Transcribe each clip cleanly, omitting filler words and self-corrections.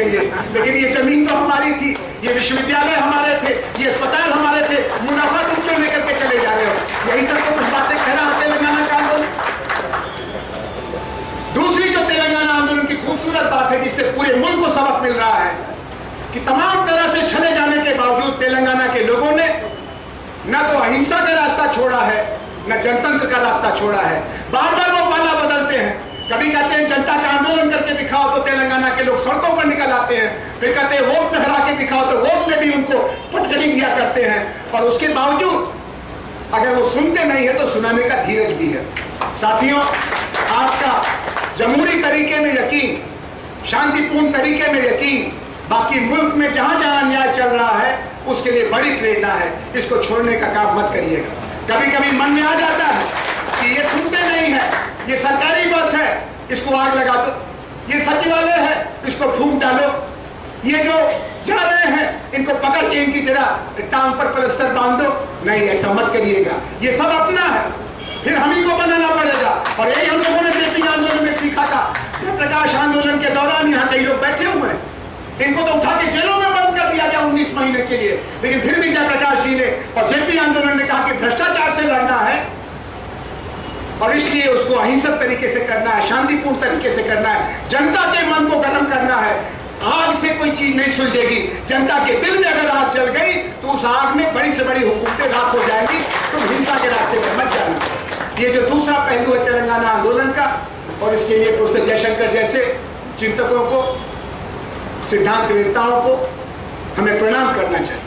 लेकिन ये जमीन तो हमारी थी, ये विश्वविद्यालय हमारे थे, ये अस्पताल हमारे थे, मुनाफा तुम क्यों लेकर के चले जा रहे हो? यही सब तो कुछ बातें कह रहा है तेलंगाना का आंदोलन। दूसरी जो तेलंगाना आंदोलन की खूबसूरत बात है, जिससे पूरे मुल्क को सबक मिल रहा है कि तमाम तरह से छले जाने के बावजूद तेलंगाना के लोगों ने न तो अहिंसा का रास्ता छोड़ा है, न जनतंत्र का रास्ता छोड़ा है। बार बार वो पाला बदलते हैं, कभी कहते हैं जनता का आंदोलन करके दिखाओ तो तेलंगाना के लोग सड़कों पर निकल आते हैं, फिर कहते हैं वोट में हरा के दिखाओ तो वोट में भी उनको पटकनी दिया करते हैं। और उसके बावजूद अगर वो सुनते नहीं है तो सुनाने का धीरज भी है। साथियों, आपका जमहूरी तरीके में यकीन, शांतिपूर्ण तरीके में यकीन, बाकी मुल्क में जहां जहां अन्याय चल रहा है उसके लिए बड़ी प्रेरणा है। इसको छोड़ने का काम मत करिएगा। कभी कभी मन में आ जाता है कि ये सुनते नहीं है, ये सरकारी बस है, इसको आग लगा दो, ये सचिवालय है, इसको फूंक डालो, ये जो जा रहे हैं इनको पकड़ के इनकी जरा टांग पर प्लास्टर बांध दो। नहीं, ऐसा मत करिएगा। ये सब अपना है, फिर हम ही को बनाना पड़ेगा। और यही हम लोगों ने जेपी आंदोलन में सीखा था। जयप्रकाश आंदोलन के दौरान यहाँ कई लोग बैठे हुए हैं, इनको तो उठा के जेलों में बंद कर दिया गया 19 महीने के लिए, लेकिन फिर भी जयप्रकाश जी ने और जेपी आंदोलन ने कहा कि भ्रष्टाचार से लड़ना है और इसलिए उसको अहिंसक तरीके से करना है, शांतिपूर्ण तरीके से करना है, जनता के मन को गर्म करना है। आग से कोई चीज नहीं सुलझेगी। जनता के दिल में अगर आग जल गई तो उस आग में बड़ी से बड़ी हुकूमतें राख हो जाएंगी। तो हिंसा के रास्ते पर मत जाना। ये जो दूसरा पहलू है तेलंगाना आंदोलन का, और इसके लिए प्रोफेसर जयशंकर जैसे चिंतकों को, सिद्धांतवेत्ताओं को हमें प्रणाम करना चाहिए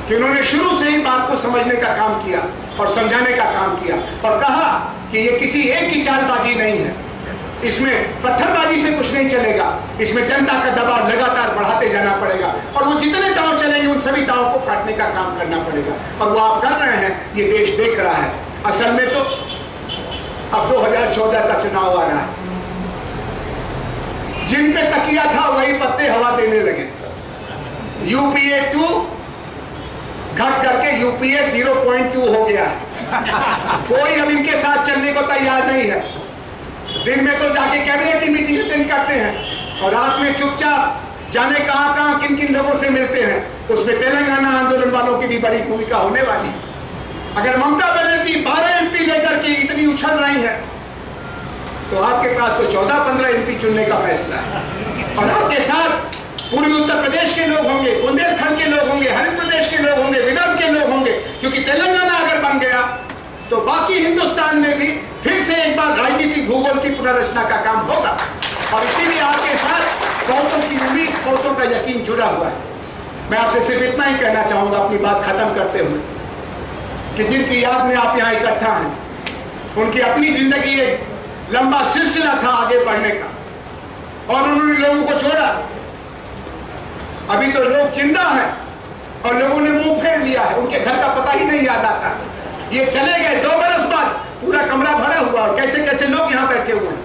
कि उन्होंने शुरू से ही बात को समझने का काम किया और समझाने का काम किया और कहा कि ये किसी एक की चालबाजी नहीं है, इसमें पत्थरबाजी से कुछ नहीं चलेगा, इसमें जनता का दबाव लगातार बढ़ाते जाना पड़ेगा और वो जितने दांव चलेंगे उन सभी दांव को काटने का काम करना पड़ेगा। और वो आप कर रहे हैं, ये देश देख रहा है। असल में तो अब 2014 का चुनाव आ रहा है, जिन पे तकिया था वही पत्ते हवा देने लगे। यूपीए 2 घट करके यूपीए 0.2 हो गया है। कोई अब इनके साथ चलने को तैयार नहीं है। दिन में तो जाके कैबिनेट की मीटिंग अटेंड करते हैं और रात में चुपचाप जाने कहां कहां किन किन लोगों से मिलते हैं। उसमें तेलंगाना आंदोलन वालों की भी बड़ी भूमिका होने वाली है। अगर ममता बनर्जी 12 एमपी लेकर के इतनी उछल रही है तो आपके पास तो 14-15 एमपी चुनने का फैसला है। और आपके साथ पूर्वी उत्तर प्रदेश के लोग होंगे, बुंदेलखंड के लोग होंगे, हरित प्रदेश के लोग होंगे, विदर्भ के लोग होंगे, क्योंकि तेलंगाना अगर बन गया तो बाकी हिंदुस्तान में भी फिर से एक बार राजनीतिक भूगोल की पुनर्रचना का काम होगा। और इसीलिए आपके साथ बहुतों की उम्मीद, बहुतों का यकीन जुड़ा हुआ है। मैं आपसे सिर्फ इतना ही कहना चाहूंगा अपनी बात खत्म करते हुए कि जिनकी याद में आप यहाँ इकट्ठा हैं, उनकी अपनी जिंदगी एक लंबा सिलसिला था आगे बढ़ने का और उन्होंने लोगों को जोड़ा। अभी तो लोग जिंदा हैं और लोगों ने मुंह फेर लिया है, उनके घर का पता ही नहीं याद आता। ये चले गए 2 बरस बाद, पूरा कमरा भरा हुआ और कैसे कैसे लोग यहाँ बैठे हुए हैं,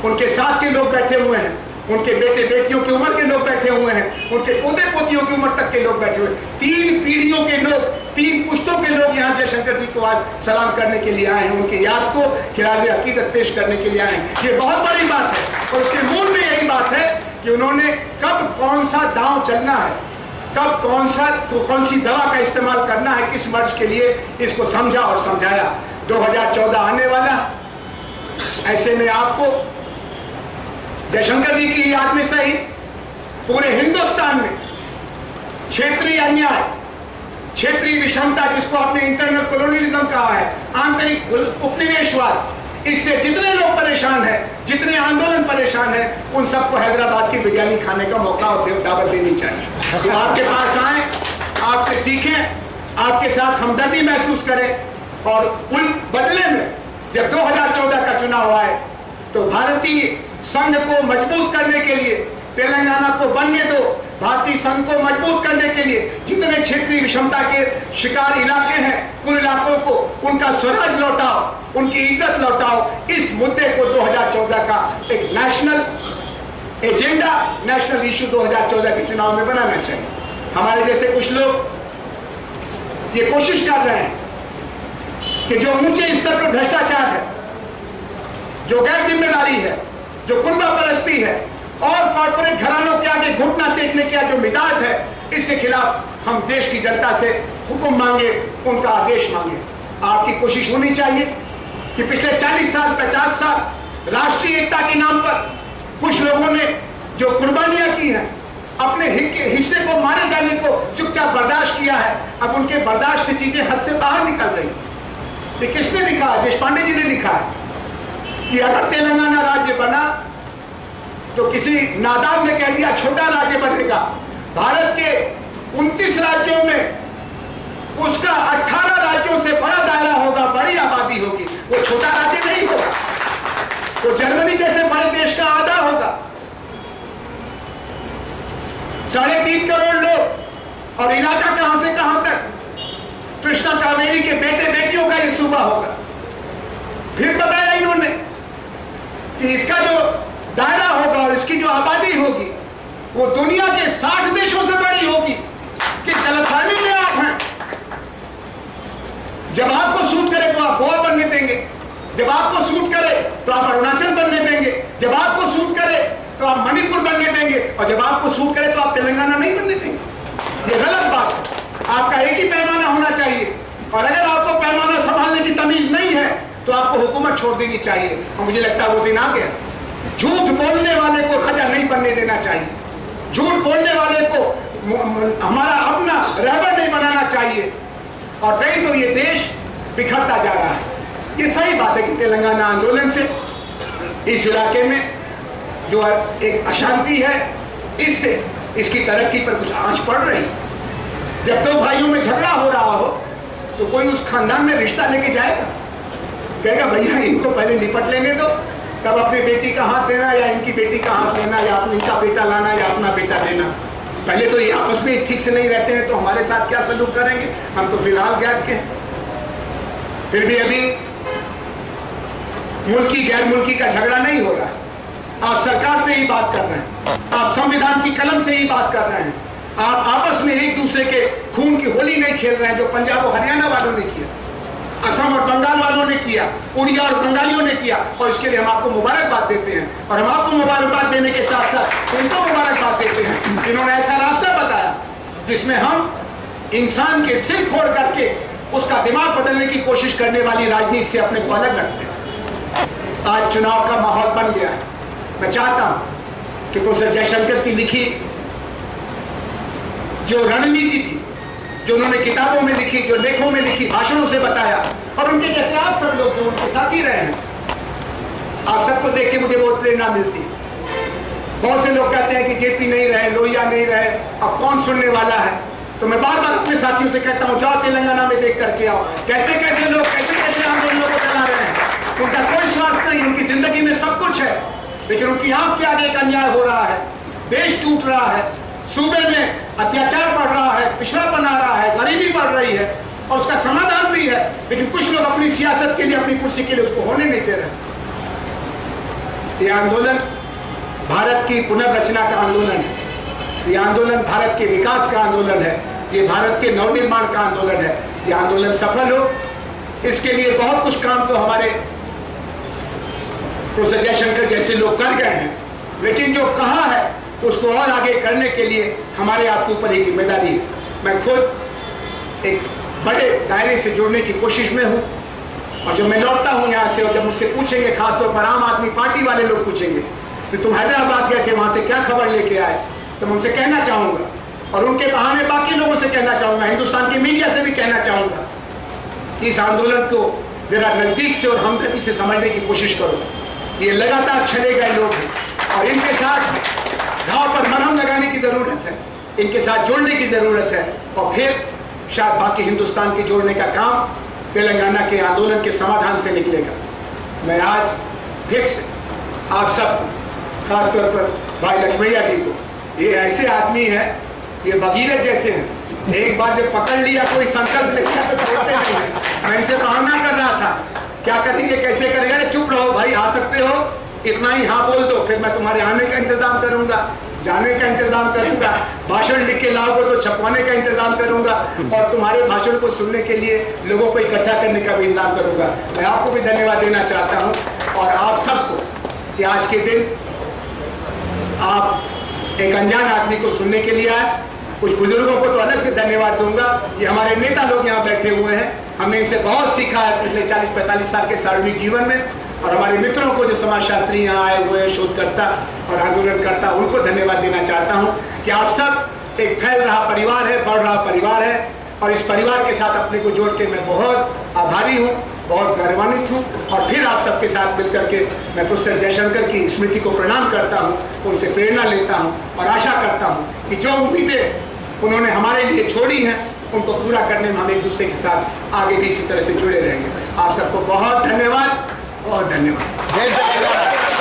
उनके साथ के लोग बैठे हुए हैं, उनके बेटे बेटियों की उम्र के लोग बैठे हुए हैं, उनके पोते पोतियों की उम्र तक के लोग बैठे हुए हैं। 3 पीढ़ियों के लोग, 3 पुश्तों के लोग यहाँ जयशंकर जी को आज सलाम करने के लिए आए हैं, उनकी याद को खिराज अकीदत पेश करने के लिए आए हैं। ये बहुत बड़ी बात है और उसके मूल में यही बात है कि उन्होंने कब कौन सा दांव चलना है, कब कौन सी दवा का इस्तेमाल करना है, किस मर्ज के लिए, इसको समझा और समझाया। 2014 आने वाला, ऐसे में आपको जयशंकर जी की याद में सही पूरे हिंदुस्तान में क्षेत्रीय अन्याय, क्षेत्रीय विषमता, जिसको आपने इंटरनल कॉलोनियलिज्म कहा है, आंतरिक उपनिवेशवाद, इससे जितने लोग परेशान हैं, जितने आंदोलन परेशान हैं, उन सबको हैदराबाद की बिरयानी खाने का मौका और दावत देनी चाहिए। तो आपके पास आए, आपसे सीखें, आपके साथ हमदर्दी महसूस करें और उन बदले में जब 2014 का चुनाव आए तो भारतीय संघ को मजबूत करने के लिए, तेलंगाना को बनने दो, भारतीय संघ को मजबूत करने के लिए जितने क्षेत्रीय विषमता के शिकार इलाके हैं, उन इलाकों को उनका स्वराज लौटाओ, उनकी इज्जत लौटाओ। इस मुद्दे को 2014 का एक नेशनल एजेंडा, नेशनल इशू 2014 के चुनाव में बनाना चाहिए। हमारे जैसे कुछ लोग ये कोशिश कर रहे हैं कि जो ऊंचे स्तर पर भ्रष्टाचार है, जो गैर जिम्मेदारी है, जो कुर्बा परस्ती है और कॉर्पोरेट घरानों के आगे देखने का जो मिजाज है, इसके खिलाफ हम देश की जनता से हुक्म मांगे, उनका आदेश मांगे। आपकी कोशिश होनी चाहिए कि पिछले 40 साल 50 साल राष्ट्रीय एकता के नाम पर कुछ लोगों ने जो कुर्बानियां की हैं, अपने हिस्से को मारे जाने को चुपचाप बर्दाश्त किया है, अब उनके बर्दाश्त से चीजें हद से बाहर निकल रही। ये किसने लिखा है? देशपांडे जी ने लिखा है कि अगर तेलंगाना राज्य बना तो किसी नादान ने कह दिया छोटा राज्य बनेगा। भारत के 29 राज्यों में उसका 18 राज्यों से बड़ा दायरा होगा, बड़ी आबादी होगी, वो छोटा राज्य नहीं होगा, वो जर्मनी जैसे बड़े देश का आधा होगा। 3.5 करोड़ लोग और इलाका कहां से कहां तक, कृष्णा कावेरी के बेटे बेटियों का यह सूबा होगा। फिर बताया इन्होंने कि इसका जो दायरा होगा और इसकी जो आबादी होगी वो दुनिया के 60 देशों से बड़ी होगी। कि गलतफहमी में आप हैं। जब आपको सूट करे तो आप गोवा बनने देंगे, जब आपको सूट करे तो आप अरुणाचल बनने देंगे, जब आपको सूट करे तो आप मणिपुर बनने देंगे, और जब आपको सूट करे तो आप तेलंगाना नहीं बनने देंगे। ये गलत बात है। आपका एक ही पैमाना होना चाहिए, और अगर आपको पैमाना संभालने की तमीज नहीं है तो आपको हुकूमत छोड़ देनी चाहिए। और मुझे लगता है वो दिन आ गया। झूठ बोलने वाले को खजा नहीं बनने देना चाहिए, झूठ बोलने वाले को हमारा अपना रहबर नहीं बनाना चाहिए, और नहीं तो ये देश बिखरता जा रहा है। ये सही बात है कि तेलंगाना आंदोलन से इस इलाके में जो एक अशांति है, इससे इसकी तरक्की पर कुछ आंच पड़ रही। जब दो भाइयों में झगड़ा हो रहा हो तो कोई उस खानदान में रिश्ता लेके जाएगा, कहेगा भैया इनको पहले निपट लेने दो, तब अपनी बेटी का हाथ देना या इनकी बेटी का हाथ देना, या इनका बेटा लाना या अपना बेटा देना। पहले तो ये आपस में ठीक से नहीं रहते हैं तो हमारे साथ क्या सलूक करेंगे? हम तो फिलहाल गैर के। फिर भी अभी मुल्की गैर मुल्की का झगड़ा नहीं हो रहा। आप सरकार से ही बात कर रहे हैं, आप संविधान की कलम से ही बात कर रहे हैं, आप आपस में एक दूसरे के खून की होली नहीं खेल रहे हैं जो पंजाब और हरियाणा वालों ने किया, असम और बंगाल वालों ने किया, उड़िया और बंगालियों ने किया। और इसके लिए हम आपको मुबारकबाद देते हैं, और हम आपको मुबारकबाद देने के साथ साथ उनको मुबारकबाद देते हैं जिन्होंने ऐसा रास्ता बताया जिसमें हम इंसान के सिर फोड़ करके उसका दिमाग बदलने की कोशिश करने वाली राजनीति से अपने को अलग रखते हैं। आज चुनाव का माहौल बन गया है। मैं चाहता हूं कि प्रोफेसर जयशंकर की लिखी जो रणनीति थी, जो उन्होंने किताबों में लिखी, जो लेखों में लिखी, भाषणों से बताया, और उनके जैसे आप सब लोग जो उनके साथ ही रहे हैं, आप सबको देख के मुझे बहुत प्रेरणा मिलती है। बहुत से लोग कहते हैं कि जेपी नहीं रहे, लोहिया नहीं रहे, अब कौन सुनने वाला है? तो मैं बार बार अपने साथियों से कहता हूं, जाओ तेलंगाना में देख करके आओ, कैसे कैसे लोग कैसे कैसे आंदोलनों को चला रहे हैं। उनका कोई स्वार्थ नहीं, उनकी जिंदगी में सब कुछ है, लेकिन उनकी आंख के आगे एक अन्याय हो रहा है, देश टूट रहा है, सूबे में अत्याचार बढ़ रहा है, पिछड़ापन आ रहा है, गरीबी बढ़ रही है, और उसका समाधान भी है, लेकिन कुछ लोग अपनी सियासत के लिए, अपनी कुर्सी के लिए उसको होने नहीं दे रहे। ये आंदोलन भारत की पुनर्रचना का आंदोलन है, ये आंदोलन भारत के विकास का आंदोलन है, ये भारत के नवनिर्माण का आंदोलन है। ये आंदोलन सफल हो, इसके लिए बहुत कुछ काम तो हमारे प्रोफेसर जयशंकर जैसे लोग कर गए हैं, लेकिन जो कहा है उसको और आगे करने के लिए हमारे आपके ऊपर एक जिम्मेदारी है। मैं खुद एक बड़े दायरे से जुड़ने की कोशिश में हूँ, और जब मैं लौटता हूँ यहाँ से और जब मुझसे पूछेंगे, खासतौर पर आम आदमी पार्टी वाले लोग पूछेंगे कि तुम हैदराबाद गए थे, वहां से क्या खबर लेके आए, तो मैं उनसे कहना चाहूंगा, और उनके बहाने बाकी लोगों से कहना चाहूंगा, हिंदुस्तान की मीडिया से भी कहना चाहूंगा कि इस आंदोलन को जरा नजदीक से और हमदर्दी से समझने की कोशिश करो। ये लगातार छले गए लोग हैं, और इनके साथ घाव पर मरहम लगाने की जरूरत है, इनके साथ जोड़ने की जरूरत है, और फिर शायद बाकी हिंदुस्तान की जोड़ने का काम तेलंगाना के आंदोलन के समाधान से निकलेगा। मैं आज फिर से आप सब, खासतौर पर भाई लक्ष्मैया जी को, ये ऐसे आदमी है, ये भगीरथ जैसे हैं, एक बार जब पकड़ लिया कोई संकल्प लेकर तो छोड़ते नहीं हैं। मैं इनसे बहाना कर रहा था, क्या करेंगे कैसे करेंगे? चुप रहो भाई, आ सकते हो, इतना ही हाँ बोल दो, फिर मैं तुम्हारे आने का इंतजाम करूंगा, जाने का इंतजाम करूंगा, भाषण लिख के लाओगे तो छपवाने का इंतजाम करूंगा, और तुम्हारे भाषण को सुनने के लिए लोगों को इकट्ठा करने का भी इंतजाम करूंगा। मैं आपको भी धन्यवाद देना चाहता हूं, और आप सबको कि आज के दिन आप एक अनजान आदमी को सुनने के लिए आया। कुछ बुजुर्गों को तो अलग से धन्यवाद दूंगा, ये हमारे नेता लोग यहाँ बैठे हुए हैं, हमने इनसे बहुत सीखा है पिछले 40-45 साल के सार्वजनिक जीवन में। और हमारे मित्रों को जो समाजशास्त्री यहाँ आए हुए हैं, शोधकर्ता और आंदोलनकर्ता, उनको धन्यवाद देना चाहता हूँ कि आप सब एक फैल रहा परिवार है, बढ़ रहा परिवार है, और इस परिवार के साथ अपने को जोड़ के मैं बहुत आभारी हूँ, बहुत गौरवान्वित हूँ। और फिर आप सबके साथ मिलकर के मैं प्रोफेसर जयशंकर की स्मृति को प्रणाम करता हूँ, उनसे प्रेरणा लेता हूँ और आशा करता हूँ कि जो उम्मीदें उन्होंने हमारे लिए छोड़ी हैं उनको पूरा करने में हम एक दूसरे के साथ आगे भी इसी तरह से जुड़े रहेंगे। आप सबको बहुत धन्यवाद, बहुत धन्यवाद। जय जय